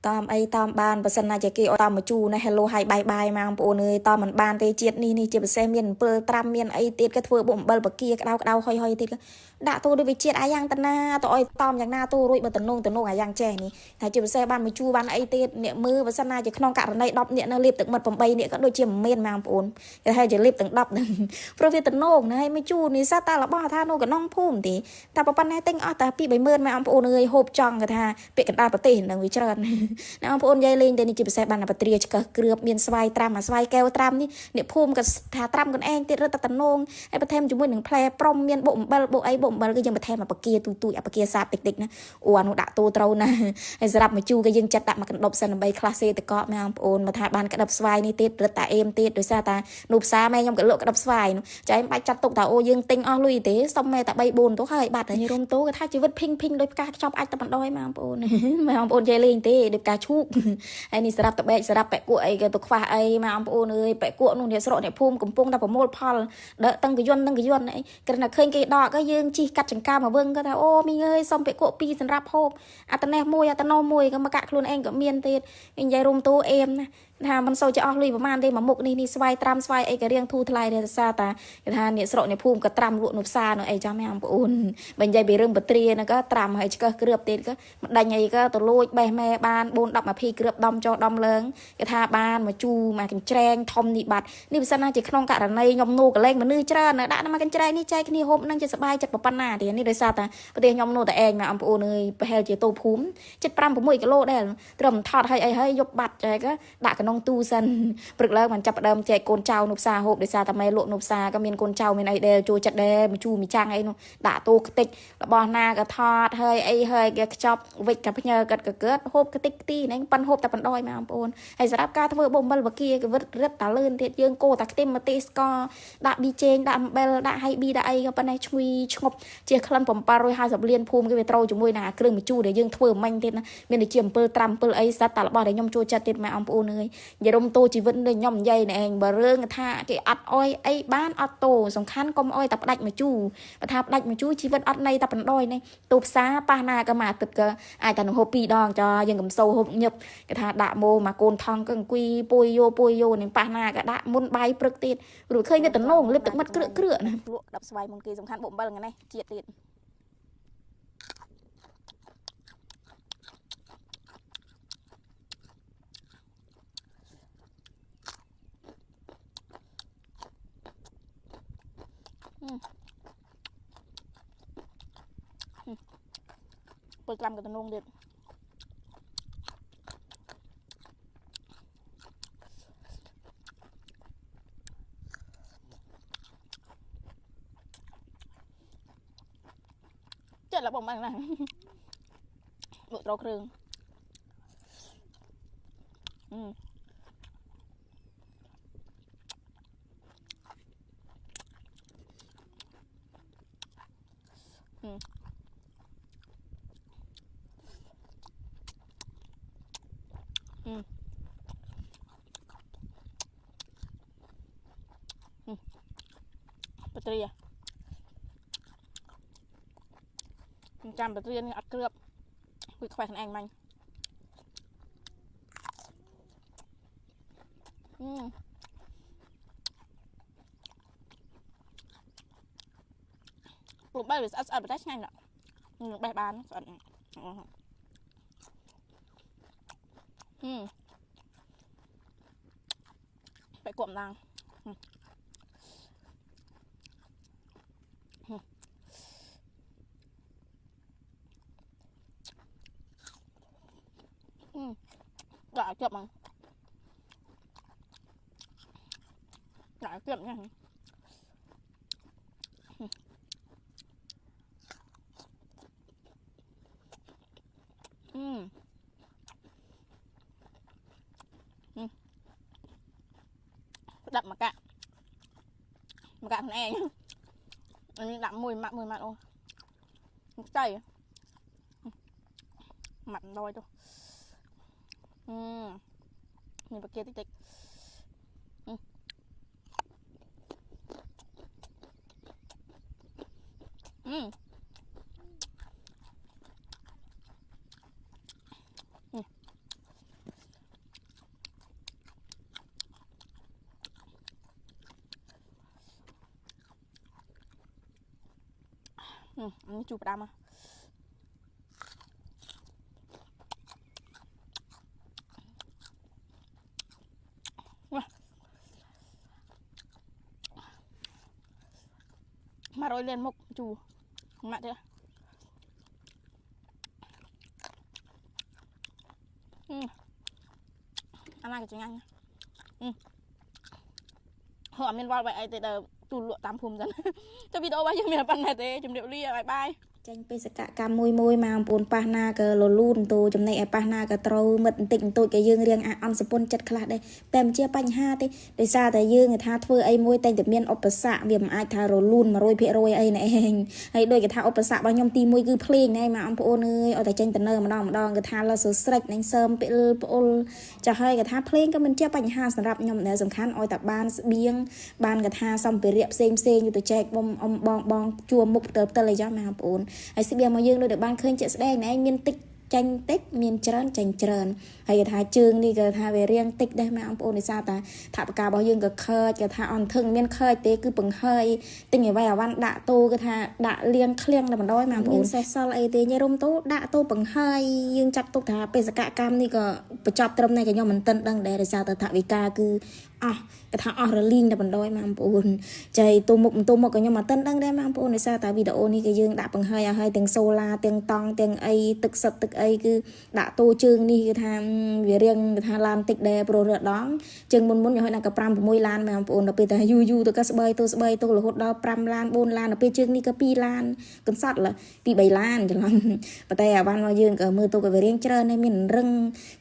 Tom ấy Tom ban bữa sân này chỉ kêu Tom mà chu này hello hay bye bye mà ông bố nơi Tom mình ban tê chiết ni chỉ xem miền pơ tram miền ấy tiết cái thưa bụng bờ kia cái đau hoi hoi tiết đã tôi đi bị chiết ai yang tân na tôi Tomอย่างna tôi rồi bữa tận nông ai yang trẻ ni hay chỉ xem ban mà chu ban ấy tiết niệm mưa bữa sân này chỉ không cả này đọc niệm nó liệp từng mật phẩm bay niệm các đôi chim miền mà ông bố hay chỉ liệp từng đọc rồi việc tận nông này mới chu ni sao ta là bao tha nông cái nông phum thì ta bảo ban này tinh ở ta bị bảy mươi mà ông bố nơi hộp tròn cái tha bị cái đa bát tiền đang bị trơnน้องพูนยายลิงเดนิจิบเซบันปัตเตรียก็เกลือบเมียนสวายตรามสวายแก้วตรามนี่เนี่ยพูมกับถาตรามกันเองติดรถตันนงไอ้ประเทศจุ่มหนึ่งแพร่ปรมเมียนบ่มบ่ไอ้บ่มก็ยังประเทศมาปะเกียตุยปะเกียซาเด็กๆนะอ้วนด่าตัวเต้านะไอ้สลับมาจูก็ยังจัดด่ามากันดบสันใบคลาสเซตก็แม่น้องพูนมาถาบานกระดับสวายนี่ติดรถตาเอ็มติดโดยซาตาหนุบซาแม่ยำกับโลกระดับสวายใจไปจัดตกตาโอยังติงอ้อลุยเต๋ส่งแม่ตาใบบุญตัวเขาให้บาดแต่ยังรวมตัวก็ท่าชีวิตพิงโดยการชอบไอ้ตะบันดอยแม่น้องพูนแม่น้องพูนยายลิงเต๋โดยการชุบไอ้นี่สลับตะเบะสลับแปะกุ้ยกับตัวควาไอ้มาอัมพูนเลยแปะกุ้ยนู่นเนี่ยสระเนี่ยพุ่มกุ่มปุ้งตาผมโมดพอลเดะตั้งกระยนไอ้กระนั้นเคยกี่ดอกก็ยืงจีกัดจังกามาเบิ้งก็ท่าโอ้มีเงยส่งแปะกุ้ยปีสำหรับโฮมอัตแนมวยอัตโนมวยก็มากะคลุนเองกับเมียนเตดยังใจรุมตัวเอ็มนะถ้ามันโซจะออกลุยประมาณเดมาหมกนี่สวายตรามสวายไอ้กระเรียงทูทลายเดซาตาถ้าเนี่ยสระเนี่ยพุ่มกับตรามลุนุบซาเนาะไอ้เจ้าแม่อัมพูนบรรยายไปเรื่องบัตรีนะก็ตรามให้ก็เกลือบเตดก็ดังไงก็ตัวลุยใบแม่บานบนดอกมาพีเกลือบดอมจอดอมเลิงก็ท่าบานมาจูมากันแจงทอมนี่บัดนี่เป็นสนาจะขนมกะระในยมนูกับเล่งมันนื้อเจริญนะด่ามากันแจงนี่ใจกันนี่โฮมนั่งจะสบายจัดปปันนาเดี๋ยวนี่โดยซาตาประเดี๋ยวยมนูแต่เองมาอัมพูนเลยไปเฮลเจโตพุ่มจัดปรำผมมวยกิโลได้เริ่มทอดให้ยกบัดใจก็ด่ากันน้องตูซันปรึกแล้วมันจับเดิมใจโกนเจ้านุบซาโฮบโดยซาทำไมโลนุบซาก็มีโกนเจ้ามีไอเดลจูจัดเดมีจูมีจ้างไอ้นู่ด่าตูกติกบอลนาก็ทอดให้แกชอบวิกกับเนยเกิดโฮบกติกตีนั่งปันโฮบแต่ปันดอยมาอัมพูนให้สำหรับการทำบ่มบัลบักกี้ก็รึดตาลื่นเทียยืงโกตักเต็มมาตีสกอด่าบีเจนด่าเบลด่าไฮบีด่าไอก็ปันไอช่วยชงบเจียคลันผมปารอยหาสับเลียนภูมิก็ไปโตจมูกหนาเครื่องมีจูเดี๋ยวยืงทเวอร์มันเทียนะมีในเจียมเปิลตรัมเปิลไอสัตตาละบ่อเดี๋ยวยมจูจัดเทียมาอัมพูนเลยอย่าดมโตชีวิตเลยยมใหญ่เนี่ยเองบะเรื่องท่าเกี่ยอัดอ้อยไอบ้านอัดโตสำคัญก็อ้อยตับดักมาจูประทับดักมาจูชีวิตอัดในตับปันดอยเนี่ยตูบซาปานาก็มาตึกก็ไอแต่หนูโฮปีดองจอยังกับโซโฮหยบก็ท่าด่าโมมาโกนทองก็กุยปุยโยเนี่ยปานาก็ด่ามุนใบปรึกติดหรือเคยเนี่ยแต่โน่งเล็บตึกมัดเกลือนะลวกดับสบายมุนกีสำคัญบ่มเบิ้งไงเจียดติดเปิดกลำกับตะนงเด็ดเจ็ดแล้วบ่มบ้างนะบุตรเครื่องปัตเตอรี่จำปัตเตอรี่นี่อัดเกลือบคุยแขวนแองมันปลูกใบหรืออัดไปได้ง่ายหรอใบบานก่อนไปกลมนางด่าเกือบมั้งด่าเกือบยังดับมากะคนเองอันนี้ดับมวยมัดโอ้ใจมัดลอยตัวนี่ปลาเกี๊ยวติ๊ก នេះជូរផ្ដាំមក100 lên một chù mặn thế ăn này cho nhanh họ miền vào vậy thì là tù lụa 8 phùm dần cho video bao nhiêu miền ban này thế chấm điệu ly bye bye ចាញ់បេសកកម្មមួយមកបងប្អូនប៉ះណាក៏លលូនទូចំណែកឯប៉ះណាក៏ត្រូវមិត្តបន្តិចបន្តួចក៏យើងរៀងអន់សពុនចិត្តខ្លះដែរតែមិនជាបញ្ហាទេដោយសារតែយើងថាធ្វើអីមួយតែតែមានឧបសគ្គវាមិនអាចថារលូន 100% អីណែឯងហើយដូចគេថាឧបសគ្គរបស់ខ្ញុំទី1គឺភ្លេងណែបងប្អូនអើយឲ្យតែចេញទៅនៅម្ដងគេថាលើសស្រេចនឹងសើមពីប្អូនចាស់ហើយគេថាភ្លេងក៏មិនជាបញ្ហាសម្រាប់ខ្ញុំដែរសំខាន់ឲ្យតែបានស្បៀងបានគេថាសម្ភារៈផ្សេងៗទៅចែកបងជួមុខទៅអីចឹងបងប្អូនហើយស្បៀងមកយើងដូចតែបានឃើញជាក់ស្ដែងណែមានតិចចាញ់តិចមានច្រើនចាញ់ច្រើនហើយគេថាជើងនេះគេថាវារៀងតិចដែរបងប្អូនដោយសារតែថាបការបស់យើងក៏ខើចគេថាអន់ធឹងមានខើចទេគឺបង្ហើយទិញអ្វីអាវ៉ាន់ដាក់តូគេថាដាក់លៀងឃ្លៀងតែម្ដងបងប្អូនសេះសល់អីទេញ៉ៃរុំតូដាក់តូបង្ហើយយើងចាត់ទុកថាបេសកកម្មនេះក៏បញ្ចប់ត្រឹមនេះក៏ខ្ញុំមិនទាន់ដឹងដែរដោយសារតែថាវិការគឺអស់គេថាអស់រលីងតែបណ្ដោយបងប្អូនចៃទូមុខក៏ខ្ញុំមិនទាន់ដឹងដែរបងប្អូនដោយសារតែវីដេអូនេះគឺយើងដាក់បង្ហើយឲ្យហើយទាំងសូឡាទាំងតង់ទាំងអីទឹកសុទ្ធទឹកអីគឺដាក់តូជើងនេះគឺថាវារៀងគេថាឡានតិចដែរប្រូរដងជើងមុនឲ្យណាក៏5 6ឡានបងប្អូនដល់ពេលតែយូរទៅក៏ស្បីទៅរហូតដល់5ឡាន4ឡានដល់ពេលជើងនេះក៏2ឡានកន្សត់ពី3ឡានច្រឡំប៉ុន្តែអាវ៉ាន់របស់យើងក៏មើលទៅក៏វារៀងច្រើនដែរមានរឹង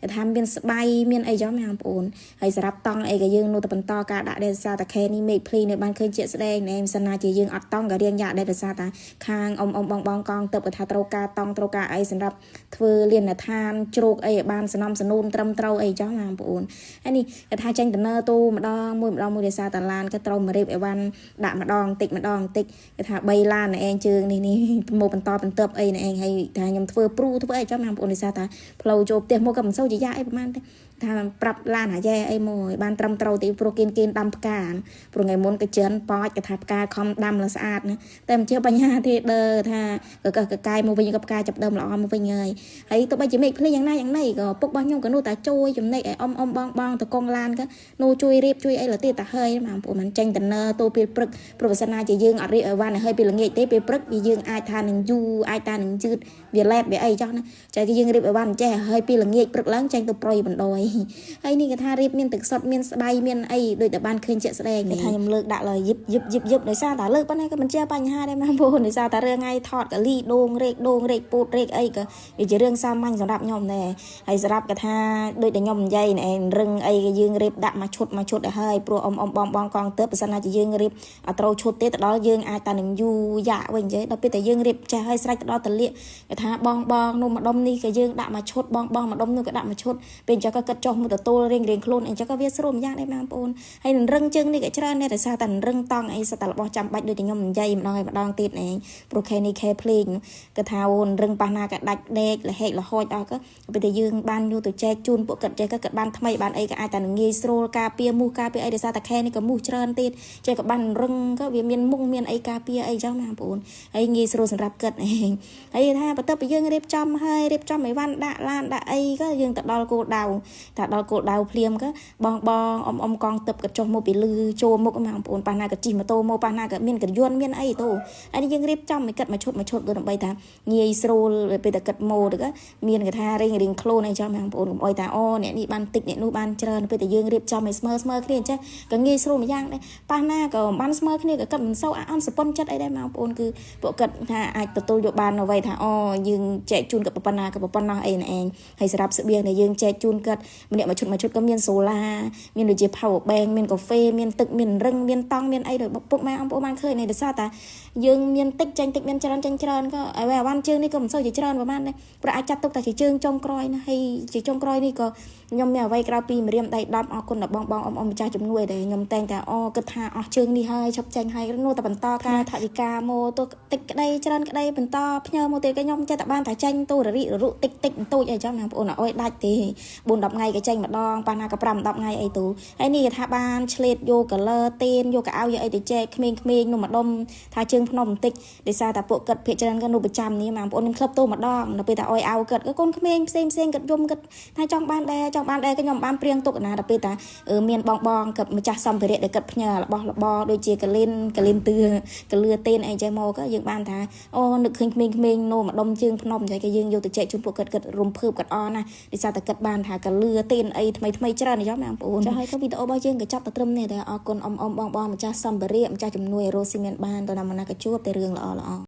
គេថាមានស្បៃមានអីចឹងបងប្អូនហើយសម្រាប់តង់អីក៏យើងនៅតែបន្តការដាក់ដែរសារតែខែនេះមេឃភ្លីនៅបានឃើញជាក់ស្ដែងណែមិនសិនណាជាយើងអត់តង់ក៏រៀងយ៉ាក់ដែរដោយសារតែខាងបងកងទៅក៏ថាត្រូវការតង់ត្រូវការអីសម្រាប់ធ្វើលៀនឋានជ្រោកអីឲ្យបានសំណំសនូនត្រឹមត្រូវអីចឹងបងប្អូនហើយនេះគេថាចាញ់ដំណើរទូម្ដងមួយដោយសារតែឡានក៏ត្រូវមករៀបអីវ៉ាន់ដាក់ម្ដងតិចគេថា3ឡានឯងជើងនេះមកបន្តបន្ទាប់អីឯងហើយថាខ្ញុំធ្វើព្រូធ្វើអីចឹងបងប្អូនដោយសារតែផ្លូវចូលផ្ទះមកក៏មិនសូវជាយ៉ាក់អីប្រហែលទេថាប្រាប់ឡានអាយ៉ែអីមកឲ្យបានត្រឹមត្រូវទីព្រោះគេដាំផ្កាព្រោះថ្ងៃមុនក៏ចិនប៉ោចគេថាផ្កាខំដាំលស្អាតណាតែមិនជាបញ្ហាទេដើថាកកាយមកវិញក៏ផ្កាចាប់ដើមល្អមកវិញហើយទោះបីជាមេឃភ្លៀងយ៉ាងណាក៏ពុករបស់ខ្ញុំក៏នោះតែជួយចំណែកឲ្យបងទៅកងឡានក៏នោះជួយរៀបជួយអីលទៀតតែហើយបងប្អូនមិនចាញ់ដំណើរទៅពេលព្រឹកព្រោះបើសិនណាជាយើងអត់រៀបឲ្យវ៉ាន់ឲ្យពេលល្ងាចទេពេលព្រឹកវាយើងអាចថានឹងយូរអាចថានឹងជឺតវាឡែបវាអីចោះណាចាគេយើងរៀបឲ្យវ៉ាន់ចេះហើយពេលល្ងាចព្រឹកឡើងចាញ់ទៅប្រយបណ្ដោយហើយនេះគេថារៀបមានទឹកសុទ្ធមានស្បៃមានអីដូចតែបានឃើញជាក់ស្ដែងនេះថាខ្ញុំលើកដាក់លើយឹបដោយសារតែលើកប៉ុណ្ណេះក៏មិនជាបញ្ហាដែរបងប្អូនដោយសារតែរឿងថ្ងៃថតកលីដូងរែកពូតរែកអីក៏វាជារឿងសាមញ្ញសម្រាប់ខ្ញុំដែរហើយសម្រាប់គេថាដូចតែខ្ញុំនិយាយណែរឹងអីក៏យើងរៀបដាក់មកឈុតទៅហើយព្រោះបងកងទៅបើសិនណាជាយើងរៀបអត់ត្រូវឈុតទេទៅដល់យើងអាចតែនឹងយូរយ៉ាក់វិញទេដល់ពេលតែយើងរៀបចេះហើយស្រេចទៅដល់តលៀកគេថាបងនោះម្ដុំនេះក៏យើងដាក់មកឈុតបងម្ដុំនោះក៏ដាក់មកឈុតពេលចុះក៏គិតចុះមកទទួលរៀងខ្លួនអញ្ចឹងក៏វាស្រួលម្យ៉ាងដែរបងប្អូនហើយនឹងរឹងជើងនេះក៏ច្រើនដែរដោយសារតែរឹងតង់អីសិតតែរបស់ចាំបាច់ដូចតែខ្ញុំនិយាយម្ដងទៀតឯងព្រោះខេនេះខេភ្លេងក៏ថាអូនរឹងប៉ះណាក៏ដាច់ដេកលហេកលហោចអស់ក៏ពេលតែយើងបានយូរទៅចែកជូនពួកគាត់ចេះក៏គាត់បានថ្មីបានអីក៏អាចតែងាយស្រួលការពារមូសការពារអីដោយសារតែខេនេះក៏មូសច្រើនទៀតចេះក៏បានរឹងក៏វាមានមុខមានអីការពារអីចឹងបងប្អូនហើយងាយស្រួលសម្រាប់គាត់ឯងហើយថាបន្ទាប់ពីយើងរៀបចំហើយរៀបចំអីវ៉ាន់ដាក់ឡានដាក់អីក៏យើងទៅដល់គោលដៅថាដល់គោលដៅភ្លាមក៏បងកងទឹកក៏ចុះមកពីលឺចូលមុខបងប្អូនប៉ះណាក៏ជិះម៉ូតូមកប៉ះណាក៏មានក្រយន្តមានអីទៅហើយនេះយើងរៀបចំឲ្យគិតមកឈុតក៏ដើម្បីថាងាយស្រួលពេលតែគិតមកទៅក៏មានគេថារៀងខ្លួនអីចឹងបងប្អូនកុំអុយថាអូអ្នកនេះបានតិចអ្នកនោះបានច្រើនពេលតែយើងរៀបចំឲ្យស្មើគ្នាអញ្ចឹងក៏ងាយស្រួលម្យ៉ាងដែរប៉ះណាក៏បានស្មើគ្នាក៏គិតមិនសូវអន់សប៉ុនចិត្តអីដែរបងប្អូនគឺពួកគិតថាអាចទទួលយកបានអ្វីថាអូយើងចែកជូនกับប៉ុណ្ណាណោះអីណែឯងហើយសម្រាប់ស្បៀងដែលយើងចែកជូនគាត់ម្នាក់មួយឈុតក៏មានសូឡាមានដូចជា power bank មានកាហ្វេមានទឹកមានរឹងមានតង់មានអីដោយពុកម៉ែបងប្អូនបានឃើញនេះដោយសារតែយើងមានតិចចាញ់តិចមានច្រើនក៏ឲ្យអាវ៉ាន់ជើងនេះក៏មិនសូវជាច្រើនប្រហែលដែរព្រោះអាចចាត់ទុកតែជាជើងចុងក្រោយណាហើយជាចុងក្រោយនេះក៏ខ្ញុំមានអ្វីក្រៅពីម្រាមដៃ10អរគុណដល់បងម្ចាស់ជំនួយដែលខ្ញុំតែងតែគិតថាអស់ជើងនេះហើយឈប់ចាញ់ហើយនោះតែបន្តការថវិកាមកទៅតិចក្តីច្រើនក្តីបន្តផ្ញើមកទៀតក៏ខ្ញុំចេះតែបានតែចាញ់ទូររិរុតិចបន្ទូចអីចឹងបងប្អូនអើយដាច់ទេ4-10ថ្ងៃក៏ចាញ់ម្ដងប៉ះណាក៏5-10ថ្ងៃអីទូហ ហើយនេះថាបានឆ្លេតយកកលឺទៀនយកកៅអៅយកអីទៅចែកក្មេងៗនោះម្ដុំថាជើងភ្នំបន្តិចដោយសារតែពួកគាត់ភាគច្រើនក៏នោះប្រចាំនេះបងប្អូនខ្ញុំក្លឹបតូម្ដងដល់ពេលតែអុយអៅគាត់ក៏កូនក្មេងផ្សេងគាត់យំគាត់ថាចង់បានដែរក៏ខ្ញុំបានព្រៀងទុកណាដល់ពេលតែមានបងគាត់ម្ចាស់សម្ភារៈដែលគាត់ផ្ញើរបស់របរដូចជាកលិនទឿកលឿទៀនអីចេះមកក៏យើងបានថាអូនឹកឃើញក្មេងៗនោះម្ដុំជើងភ្នំចឹងក៏យើងយកទៅចែកជូនពួកគាត់រំភើបគាត់អណាដោយសារតែគាត់បានថាកលឿទៀនអីថ្មីច្រើនណាស់បងប្អូនចាហើយក៏វីដេអូរបស់យើងក៏ចាប់តែត្រឹមនេះដែរអរគុណអ៊ំបងម្ចាស់សម្ភារៈម្ចាស់ជំនួយរស់ស៊ីមានបានតើណាមកណាក៏ជួបតែរឿងល្អ